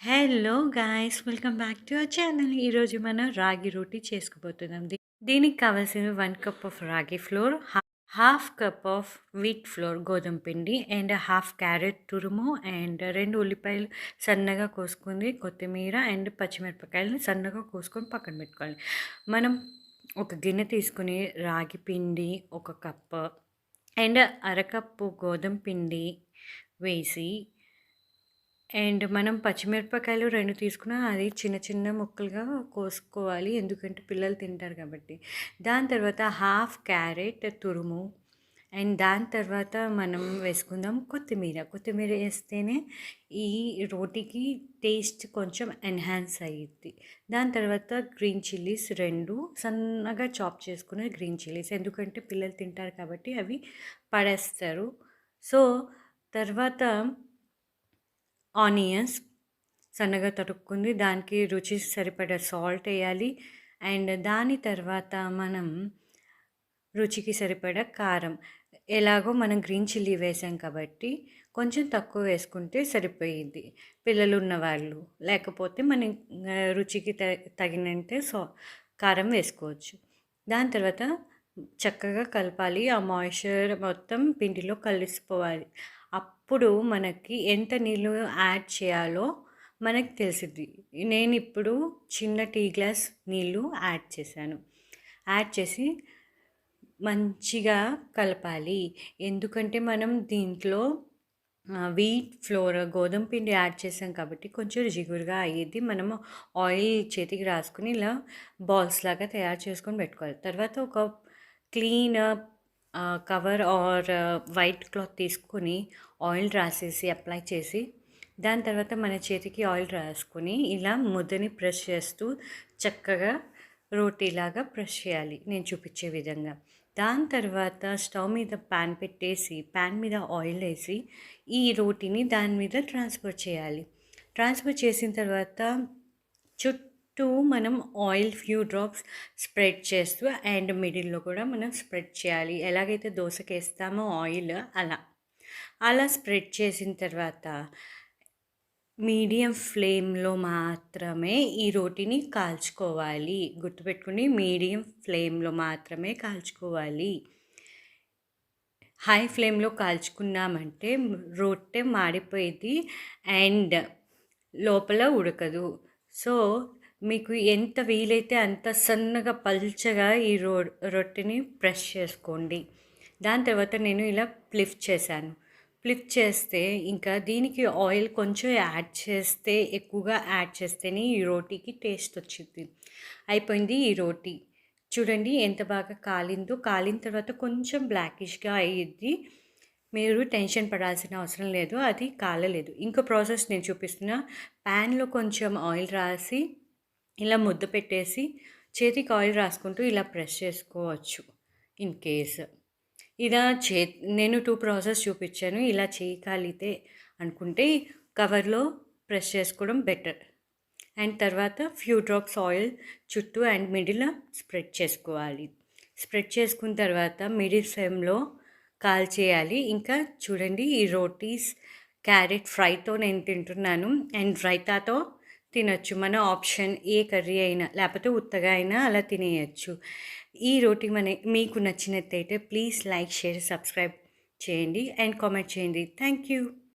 Hello guys! Welcome back to our channel. ఈరోజు మనం రాగి రోటీ చేసుకోబోతున్నాం. దీనికి కావాల్సిన 1 కప్ ఆఫ్ రాగి floor, half cup of wheat flour గోధుమ పిండి అండ్ హాఫ్ క్యారెట్ తురుము అండ్ 2 ఉల్లిపాయలు సన్నగా కోసుకుంది, కొత్తిమీర అండ్ పచ్చిమిరపకాయలని సన్నగా కోసుకొని పక్కన పెట్టుకోవాలి. మనం ఒక గిన్నె తీసుకుని రాగి పిండి 1 కప్ అండ్ అరకప్పు గోధుమ పిండి వేసి అండ్ మనం పచ్చిమిరపకాయలు 2 తీసుకున్నా అది చిన్న చిన్న ముక్కలుగా కోసుకోవాలి. ఎందుకంటే పిల్లలు తింటారు కాబట్టి. దాని తర్వాత హాఫ్ క్యారెట్ తురుము అండ్ దాని తర్వాత మనం వేసుకుందాం కొత్తిమీర. కొత్తిమీర వేస్తేనే ఈ రోటీకి టేస్ట్ కొంచెం ఎన్హాన్స్ అయ్యిద్ది. దాని తర్వాత గ్రీన్ చిల్లీస్ 2 సన్నగా చాప్ చేసుకున్న గ్రీన్ చిల్లీస్. ఎందుకంటే పిల్లలు తింటారు కాబట్టి అవి పడేస్తారు. సో, తర్వాత ఆనియన్స్ సన్నగా తరుక్కుంది, దానికి రుచికి సరిపడా సాల్ట్ వేయాలి. అండ్ దాని తర్వాత మనం రుచికి సరిపడా కారం. ఎలాగో మనం గ్రీన్ చిల్లీ వేసాం కాబట్టి కొంచెం తక్కువ వేసుకుంటే సరిపోయిద్ది పిల్లలు ఉన్నవాళ్ళు. లేకపోతే మన రుచికి తగినంతే కారం వేసుకోవచ్చు. దాని తర్వాత చక్కగా కలపాలి. ఆ మాయిశ్చర్ మొత్తం పిండిలో కలిసిపోవాలి. అప్పుడు మనకి ఎంత నీళ్ళు యాడ్ చేయాలో మనకు తెలిసిద్ది. నేను ఇప్పుడు చిన్న టీ గ్లాస్ నీళ్ళు యాడ్ చేశాను. యాడ్ చేసి మంచిగా కలపాలి. ఎందుకంటే మనం దీంట్లో వీట్ ఫ్లోర్ గోధుమ పిండి యాడ్ చేసాం కాబట్టి కొంచెం జిగురుగా అయ్యిద్ది. మనము ఆయిల్ చేతికి రాసుకుని ఇలా బాల్స్ లాగా తయారు చేసుకొని పెట్టుకోవాలి. తర్వాత ఒక clean cover or white cloth తీసుకొని ఆయిల్ రాసేసి అప్లై చేసి దాని తర్వాత మన చేతికి ఆయిల్ రాసుకొని ఇలా ముద్దని ప్రెస్ చేస్తూ చక్కగా రోటీలాగా ప్రెస్ చేయాలి నేను చూపించే విధంగా. దాని తర్వాత స్టవ్ మీద ప్యాన్ పెట్టేసి ప్యాన్ మీద ఆయిల్ వేసి ఈ రోటీని దాని మీద ట్రాన్స్ఫర్ చేయాలి. ట్రాన్స్ఫర్ చేసిన తర్వాత చుట్టూ మనం ఆయిల్ ఫ్యూ డ్రాప్స్ స్ప్రెడ్ చేస్తూ అండ్ మిడిల్లో కూడా మనం స్ప్రెడ్ చేయాలి. ఎలాగైతే దోశకి వేస్తామో ఆయిల్ అలా స్ప్రెడ్ చేసిన తర్వాత మీడియం ఫ్లేమ్లో మాత్రమే ఈ రోటీని కాల్చుకోవాలి. గుర్తుపెట్టుకుని మీడియం ఫ్లేమ్లో మాత్రమే కాల్చుకోవాలి. హై ఫ్లేమ్లో కాల్చుకున్నామంటే రొట్టె మాడిపోయింది అండ్ లోపల ఉడకదు. సో, మీకు ఎంత వీలైతే అంత సన్నగా పల్చగా ఈ రొట్టెని ప్రెస్ చేసుకోండి. దాని తర్వాత నేను ఇలా ఫ్లిప్ చేశాను. ఫ్లిప్ చేస్తే ఇంకా దీనికి ఆయిల్ కొంచెం యాడ్ చేస్తే ఎక్కువగా యాడ్ చేస్తేనే ఈ రోటీకి టేస్ట్ వచ్చింది. అయిపోయింది ఈ రోటీ. చూడండి ఎంత బాగా కాలిందో. కాలిన తర్వాత కొంచెం బ్లాకిష్గా అయ్యిద్ది. మీరు టెన్షన్ పడాల్సిన అవసరం లేదు, అది కాలలేదు. ఇంకో ప్రాసెస్ నేను చూపిస్తున్నా. ప్యాన్లో కొంచెం ఆయిల్ రాసి ఇలా ముద్ద పెట్టేసి చేతికి ఆయిల్ రాసుకుంటూ ఇలా ప్రెస్ చేసుకోవచ్చు ఇన్ కేస్. ఇలా నేను 2 ప్రాసెస్ చూపించాను. ఇలా చేయగలిగితే అనుకుంటే కవర్లో ప్రెస్ చేసుకోవడం బెటర్. అండ్ తర్వాత ఫ్యూ డ్రాప్స్ ఆయిల్ చుట్టూ అండ్ మిడిల్ స్ప్రెడ్ చేసుకోవాలి. స్ప్రెడ్ చేసుకున్న తర్వాత మిడిల్ ఫ్లేమ్లో కాల్చేయాలి. ఇంకా చూడండి ఈ రోటీస్ క్యారెట్ ఫ్రైతో నేను తింటున్నాను అండ్ రైతాతో తినొచ్చు. మన ఆప్షన్ ఏ కర్రీ అయినా లేకపోతే ఉత్తగా అయినా అలా తినేయచ్చు. ఈ రోటీ మీకు నచ్చినట్టయితే ప్లీజ్ లైక్, షేర్, సబ్స్క్రైబ్ చేయండి అండ్ కామెంట్ చేయండి. Thank you.